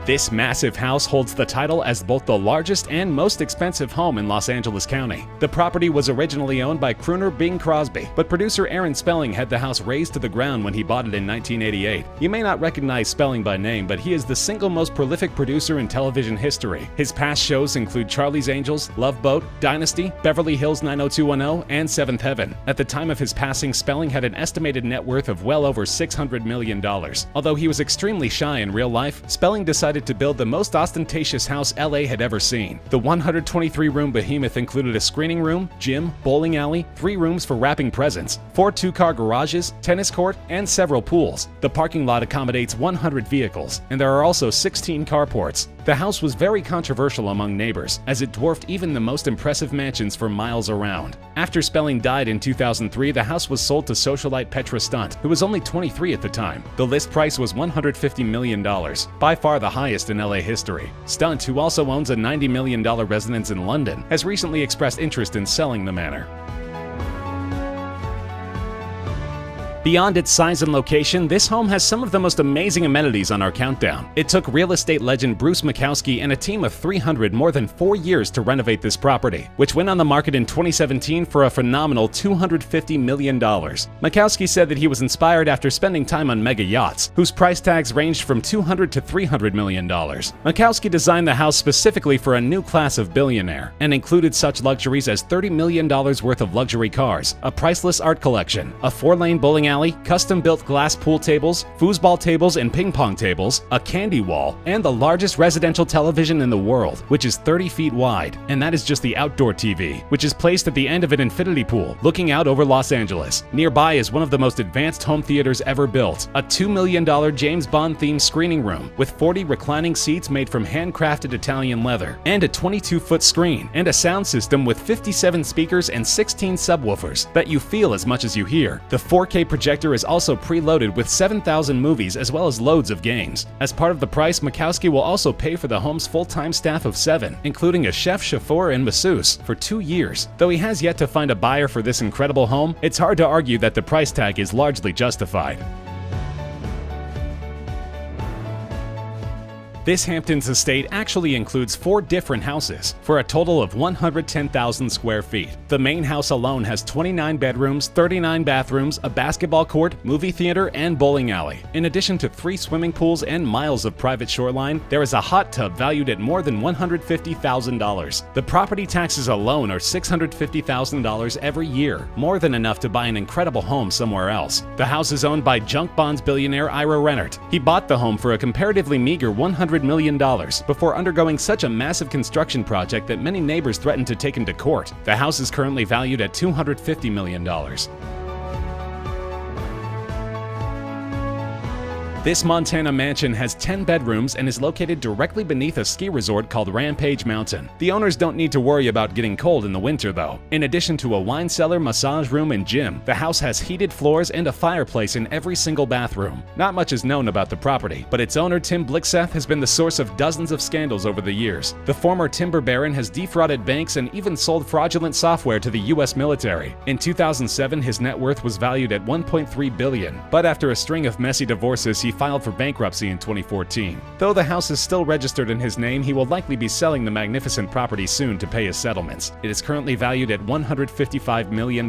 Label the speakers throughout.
Speaker 1: This massive house holds the title as both the largest and most expensive home in Los Angeles County. The property was originally owned by crooner Bing Crosby, but producer Aaron Spelling had the house razed to the ground when he bought it in 1988. You may not recognize Spelling by name, but he is the single most prolific producer in television history. His past shows include Charlie's Angels, Love Boat, Dynasty, Beverly Hills 90210, and Seventh Heaven. At the time of his passing, Spelling had an estimated net worth of well over $600 million. Although he was extremely shy in real life, Spelling decided to build the most ostentatious house LA had ever seen. The 123-room behemoth included a screening room, gym, bowling alley, 3 rooms for wrapping presents, 4 two-car garages, tennis court, and several pools. The parking lot accommodates 100 vehicles, and there are also 16 carports. The house was very controversial among neighbors, as it dwarfed even the most impressive mansions for miles around. After Spelling died in 2003, the house was sold to socialite Petra Stunt, who was only 23 at the time. The list price was $150 million, by far the highest in LA history. Stunt, who also owns a $90 million residence in London, has recently expressed interest in selling the manor. Beyond its size and location, this home has some of the most amazing amenities on our countdown. It took real estate legend Bruce Makowsky and a team of 300 more than 4 years to renovate this property, which went on the market in 2017 for a phenomenal $250 million. Makowsky said that he was inspired after spending time on mega yachts, whose price tags ranged from $200 to $300 million. Makowsky designed the house specifically for a new class of billionaire, and included such luxuries as $30 million worth of luxury cars, a priceless art collection, a 4-lane bowling alley, custom-built glass pool tables, foosball tables and ping pong tables, a candy wall, and the largest residential television in the world, which is 30 feet wide. And that is just the outdoor TV, which is placed at the end of an infinity pool, looking out over Los Angeles. Nearby is one of the most advanced home theaters ever built, a $2 million James Bond-themed screening room with 40 reclining seats made from handcrafted Italian leather, and a 22-foot screen, and a sound system with 57 speakers and 16 subwoofers that you feel as much as you hear. The 4K projector is also preloaded with 7,000 movies as well as loads of games. As part of the price, Makowsky will also pay for the home's full-time staff of 7, including a chef, chauffeur, and masseuse, for 2 years. Though he has yet to find a buyer for this incredible home, it's hard to argue that the price tag is largely justified. This Hamptons estate actually includes 4 different houses, for a total of 110,000 square feet. The main house alone has 29 bedrooms, 39 bathrooms, a basketball court, movie theater, and bowling alley. In addition to 3 swimming pools and miles of private shoreline, there is a hot tub valued at more than $150,000. The property taxes alone are $650,000 every year, more than enough to buy an incredible home somewhere else. The house is owned by junk bonds billionaire Ira Rennert. He bought the home for a comparatively meager $100 million before undergoing such a massive construction project that many neighbors threatened to take him to court. The house is currently valued at $250 million. This Montana mansion has 10 bedrooms and is located directly beneath a ski resort called Rampage Mountain. The owners don't need to worry about getting cold in the winter though. In addition to a wine cellar, massage room, and gym, the house has heated floors and a fireplace in every single bathroom. Not much is known about the property, but its owner Tim Blixseth has been the source of dozens of scandals over the years. The former timber baron has defrauded banks and even sold fraudulent software to the US military. In 2007, his net worth was valued at $1.3 billion, but after a string of messy divorces, he filed for bankruptcy in 2014. Though the house is still registered in his name, he will likely be selling the magnificent property soon to pay his settlements. It is currently valued at $155 million.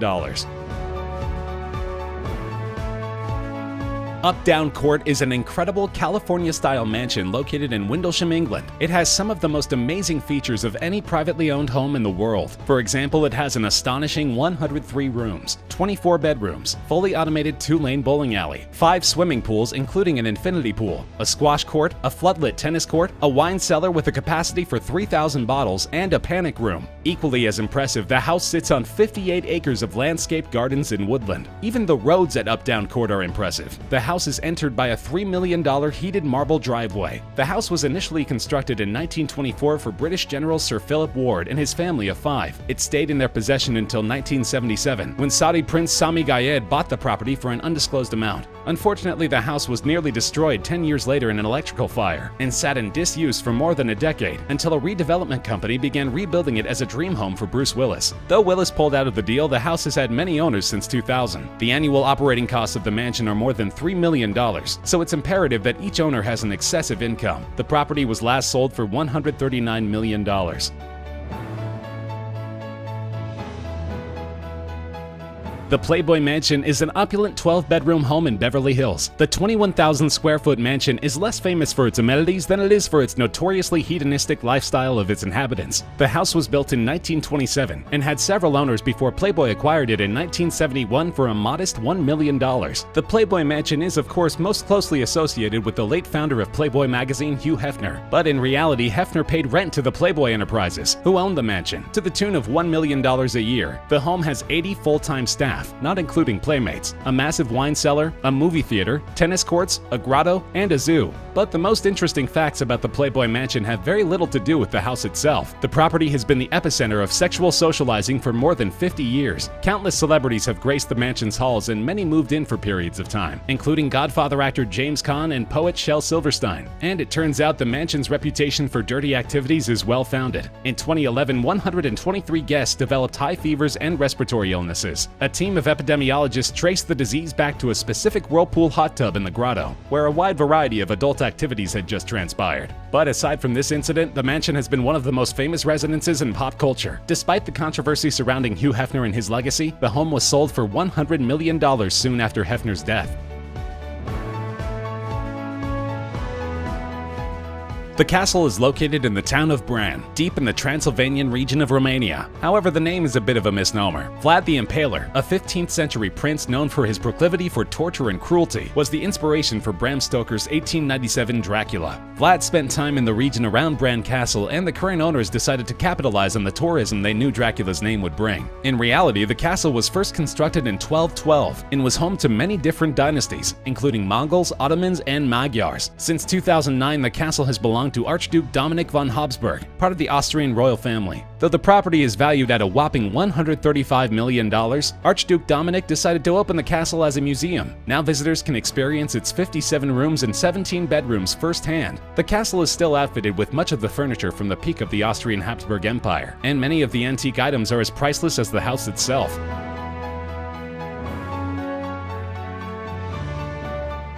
Speaker 1: Updown Court is an incredible California-style mansion located in Windlesham, England. It has some of the most amazing features of any privately owned home in the world. For example, it has an astonishing 103 rooms, 24 bedrooms, fully automated 2-lane bowling alley, 5 swimming pools including an infinity pool, a squash court, a floodlit tennis court, a wine cellar with a capacity for 3,000 bottles, and a panic room. Equally as impressive, the house sits on 58 acres of landscaped gardens and woodland. Even the roads at Updown Court are impressive. The house is entered by a $3 million heated marble driveway. The house was initially constructed in 1924 for British General Sir Philip Ward and his family of 5. It stayed in their possession until 1977, when Saudi Prince Sami Gayed bought the property for an undisclosed amount. Unfortunately, the house was nearly destroyed 10 years later in an electrical fire, and sat in disuse for more than a decade, until a redevelopment company began rebuilding it as a dream home for Bruce Willis. Though Willis pulled out of the deal, the house has had many owners since 2000. The annual operating costs of the mansion are more than $3 million, so it's imperative that each owner has an excessive income. The property was last sold for $139 million. The Playboy Mansion is an opulent 12-bedroom home in Beverly Hills. The 21,000-square-foot mansion is less famous for its amenities than it is for its notoriously hedonistic lifestyle of its inhabitants. The house was built in 1927 and had several owners before Playboy acquired it in 1971 for a modest $1 million. The Playboy Mansion is, of course, most closely associated with the late founder of Playboy magazine, Hugh Hefner. But in reality, Hefner paid rent to the Playboy Enterprises, who owned the mansion, to the tune of $1 million a year. The home has 80 full-time staff, not including playmates, a massive wine cellar, a movie theater, tennis courts, a grotto, and a zoo. But the most interesting facts about the Playboy Mansion have very little to do with the house itself. The property has been the epicenter of sexual socializing for more than 50 years. Countless celebrities have graced the mansion's halls, and many moved in for periods of time, including Godfather actor James Caan and poet Shel Silverstein. And it turns out the mansion's reputation for dirty activities is well-founded. In 2011, 123 guests developed high fevers and respiratory illnesses. A team of epidemiologists traced the disease back to a specific whirlpool hot tub in the grotto, where a wide variety of adult activities had just transpired. But aside from this incident, the mansion has been one of the most famous residences in pop culture. Despite the controversy surrounding Hugh Hefner and his legacy, the home was sold for $100 million soon after Hefner's death. The castle is located in the town of Bran, deep in the Transylvanian region of Romania. However, the name is a bit of a misnomer. Vlad the Impaler, a 15th century prince known for his proclivity for torture and cruelty, was the inspiration for Bram Stoker's 1897 Dracula. Vlad spent time in the region around Bran Castle, and the current owners decided to capitalize on the tourism they knew Dracula's name would bring. In reality, the castle was first constructed in 1212 and was home to many different dynasties, including Mongols, Ottomans, and Magyars. Since 2009, the castle has belonged to Archduke Dominic von Habsburg, part of the Austrian royal family. Though the property is valued at a whopping $135 million, Archduke Dominic decided to open the castle as a museum. Now visitors can experience its 57 rooms and 17 bedrooms firsthand. The castle is still outfitted with much of the furniture from the peak of the Austrian Habsburg Empire, and many of the antique items are as priceless as the house itself.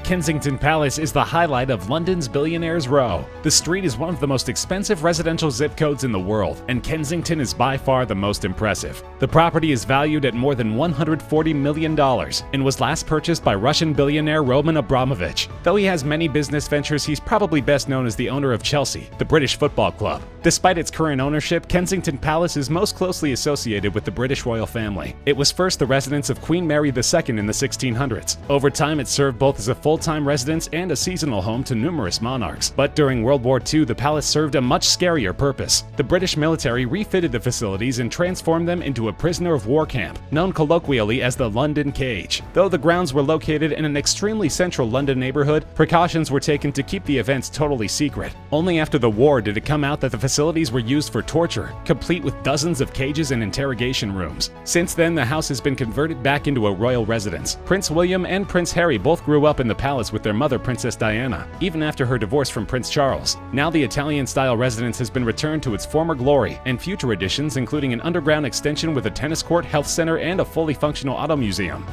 Speaker 1: Kensington Palace is the highlight of London's Billionaires' Row. The street is one of the most expensive residential zip codes in the world, and Kensington is by far the most impressive. The property is valued at more than $140 million and was last purchased by Russian billionaire Roman Abramovich. Though he has many business ventures, he's probably best known as the owner of Chelsea, the British football club. Despite its current ownership, Kensington Palace is most closely associated with the British royal family. It was first the residence of Queen Mary II in the 1600s. Over time, it served both as a full-time residence and a seasonal home to numerous monarchs. But during World War II, the palace served a much scarier purpose. The British military refitted the facilities and transformed them into a prisoner of war camp, known colloquially as the London Cage. Though the grounds were located in an extremely central London neighborhood, precautions were taken to keep the events totally secret. Only after the war did it come out that the facilities were used for torture, complete with dozens of cages and interrogation rooms. Since then, the house has been converted back into a royal residence. Prince William and Prince Harry both grew up in the palace with their mother, Princess Diana, even after her divorce from Prince Charles. Now the Italian-style residence has been returned to its former glory, and future additions including an underground extension with a tennis court, health center, and a fully functional auto museum.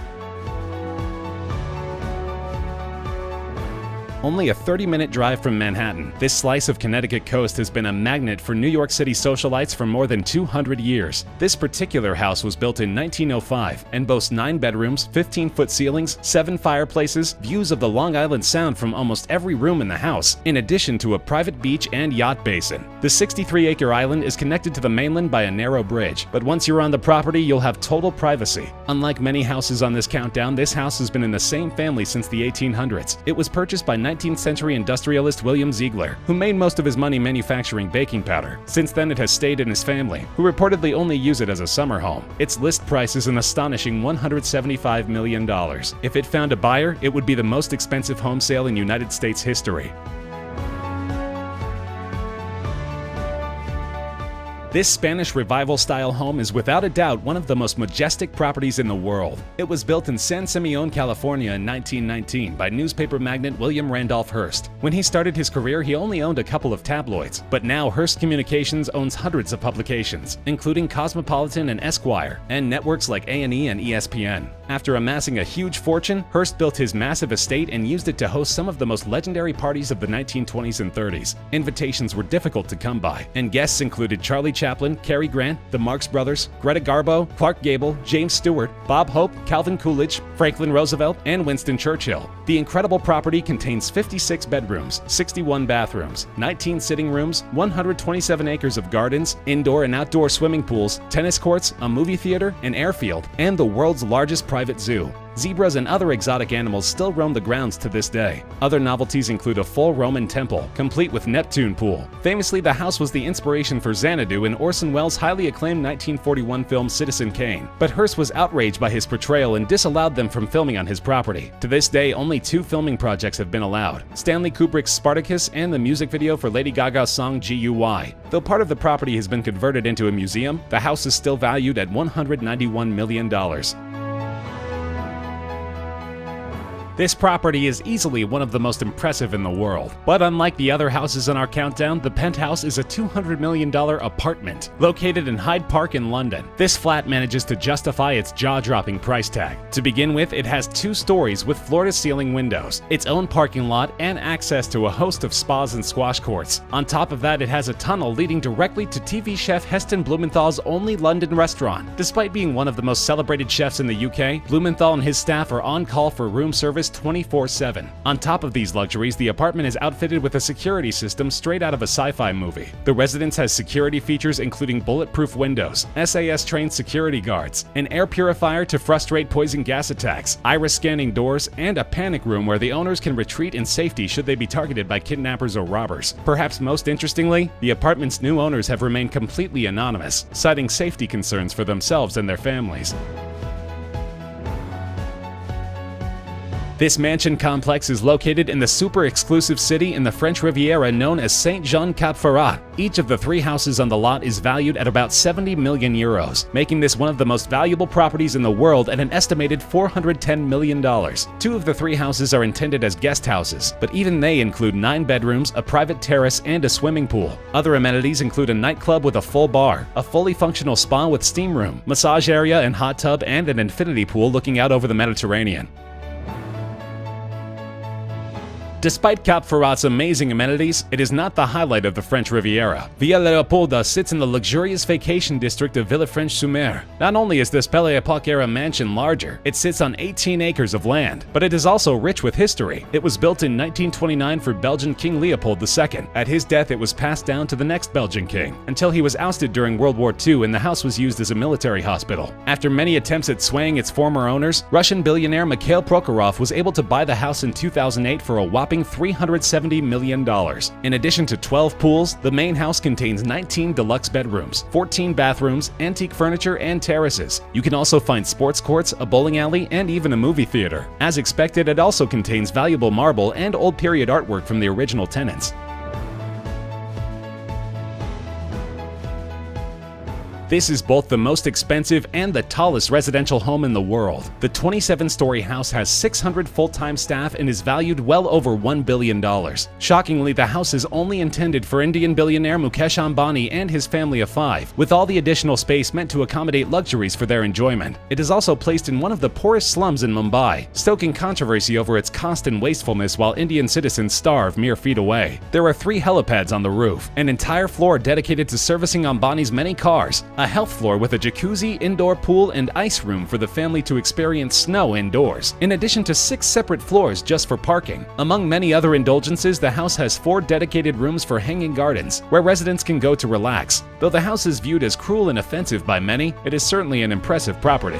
Speaker 1: Only a 30-minute drive from Manhattan, this slice of Connecticut coast has been a magnet for New York City socialites for more than 200 years. This particular house was built in 1905 and boasts 9 bedrooms, 15-foot ceilings, 7 fireplaces, views of the Long Island Sound from almost every room in the house, in addition to a private beach and yacht basin. The 63-acre island is connected to the mainland by a narrow bridge, but once you're on the property, you'll have total privacy. Unlike many houses on this countdown, this house has been in the same family since the 1800s. It was purchased by 19th century industrialist William Ziegler, who made most of his money manufacturing baking powder. Since then, it has stayed in his family, who reportedly only use it as a summer home. Its list price is an astonishing $175 million. If it found a buyer, it would be the most expensive home sale in United States history. This Spanish Revival-style home is without a doubt one of the most majestic properties in the world. It was built in San Simeon, California in 1919 by newspaper magnate William Randolph Hearst. When he started his career, he only owned a couple of tabloids, but now Hearst Communications owns hundreds of publications, including Cosmopolitan and Esquire, and networks like A&E and ESPN. After amassing a huge fortune, Hearst built his massive estate and used it to host some of the most legendary parties of the 1920s and 30s. Invitations were difficult to come by, and guests included Charlie Chaplin, Cary Grant, the Marx Brothers, Greta Garbo, Clark Gable, James Stewart, Bob Hope, Calvin Coolidge, Franklin Roosevelt, and Winston Churchill. The incredible property contains 56 bedrooms, 61 bathrooms, 19 sitting rooms, 127 acres of gardens, indoor and outdoor swimming pools, tennis courts, a movie theater, an airfield, and the world's largest private zoo. Zebras and other exotic animals still roam the grounds to this day. Other novelties include a full Roman temple, complete with Neptune pool. Famously, the house was the inspiration for Xanadu in Orson Welles' highly acclaimed 1941 film Citizen Kane. But Hearst was outraged by his portrayal and disallowed them from filming on his property. To this day, only 2 filming projects have been allowed: Stanley Kubrick's Spartacus and the music video for Lady Gaga's song GUY. Though part of the property has been converted into a museum, the house is still valued at $191 million. This property is easily one of the most impressive in the world. But unlike the other houses in our countdown, the penthouse is a $200 million apartment located in Hyde Park in London. This flat manages to justify its jaw-dropping price tag. To begin with, it has 2 stories with floor-to-ceiling windows, its own parking lot, and access to a host of spas and squash courts. On top of that, it has a tunnel leading directly to TV chef Heston Blumenthal's only London restaurant. Despite being one of the most celebrated chefs in the UK, Blumenthal and his staff are on call for room service 24/7. On top of these luxuries, the apartment is outfitted with a security system straight out of a sci-fi movie. The residence has security features including bulletproof windows, SAS-trained security guards, an air purifier to frustrate poison gas attacks, iris-scanning doors, and a panic room where the owners can retreat in safety should they be targeted by kidnappers or robbers. Perhaps most interestingly, the apartment's new owners have remained completely anonymous, citing safety concerns for themselves and their families. This mansion complex is located in the super exclusive city in the French Riviera known as Saint-Jean-Cap-Ferrat. Each of the 3 houses on the lot is valued at about 70 million euros, making this one of the most valuable properties in the world at an estimated $410 million. 2 of the 3 houses are intended as guest houses, but even they include 9 bedrooms, a private terrace, and a swimming pool. Other amenities include a nightclub with a full bar, a fully functional spa with steam room, massage area and hot tub, and an infinity pool looking out over the Mediterranean. Despite Cap Ferrat's amazing amenities, it is not the highlight of the French Riviera. Villa Leopolda sits in the luxurious vacation district of Villefranche-sur-Mer. Not only is this Belle Epoque-era mansion larger, it sits on 18 acres of land, but it is also rich with history. It was built in 1929 for Belgian King Leopold II. At his death, it was passed down to the next Belgian king, until he was ousted during World War II and the house was used as a military hospital. After many attempts at swaying its former owners, Russian billionaire Mikhail Prokhorov was able to buy the house in 2008 for a whopping $370 million. In addition to 12 pools, the main house contains 19 deluxe bedrooms, 14 bathrooms, antique furniture, and terraces. You can also find sports courts, a bowling alley, and even a movie theater. As expected, it also contains valuable marble and old period artwork from the original tenants. This is both the most expensive and the tallest residential home in the world. The 27-story house has 600 full-time staff and is valued well over $1 billion. Shockingly, the house is only intended for Indian billionaire Mukesh Ambani and his family of 5, with all the additional space meant to accommodate luxuries for their enjoyment. It is also placed in one of the poorest slums in Mumbai, stoking controversy over its cost and wastefulness while Indian citizens starve mere feet away. There are 3 helipads on the roof, an entire floor dedicated to servicing Ambani's many cars, a health floor with a jacuzzi, indoor pool, and ice room for the family to experience snow indoors, in addition to 6 separate floors just for parking. Among many other indulgences, the house has 4 dedicated rooms for hanging gardens, where residents can go to relax. Though the house is viewed as cruel and offensive by many, it is certainly an impressive property.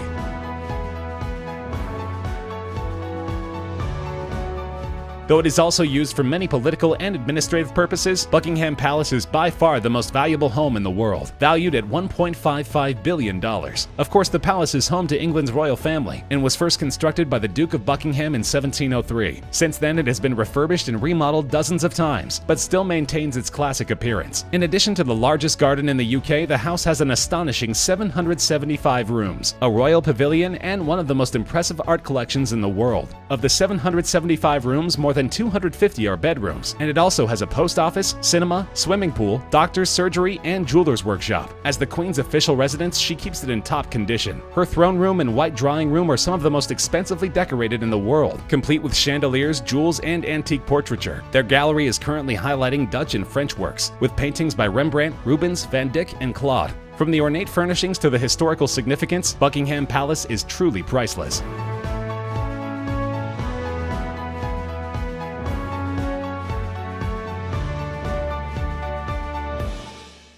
Speaker 1: Though it is also used for many political and administrative purposes, Buckingham Palace is by far the most valuable home in the world, valued at $1.55 billion. Of course, the palace is home to England's royal family and was first constructed by the Duke of Buckingham in 1703. Since then, it has been refurbished and remodeled dozens of times, but still maintains its classic appearance. In addition to the largest garden in the UK, the house has an astonishing 775 rooms, a royal pavilion, and one of the most impressive art collections in the world. Of the 775 rooms, more than than 250 are bedrooms, and it also has a post office, cinema, swimming pool, doctor's surgery, and jeweler's workshop. As the Queen's official residence, she keeps it in top condition. Her throne room and white drawing room are some of the most expensively decorated in the world, complete with chandeliers, jewels, and antique portraiture. Their gallery is currently highlighting Dutch and French works, with paintings by Rembrandt, Rubens, Van Dyck, and Claude. From the ornate furnishings to the historical significance, Buckingham Palace is truly priceless.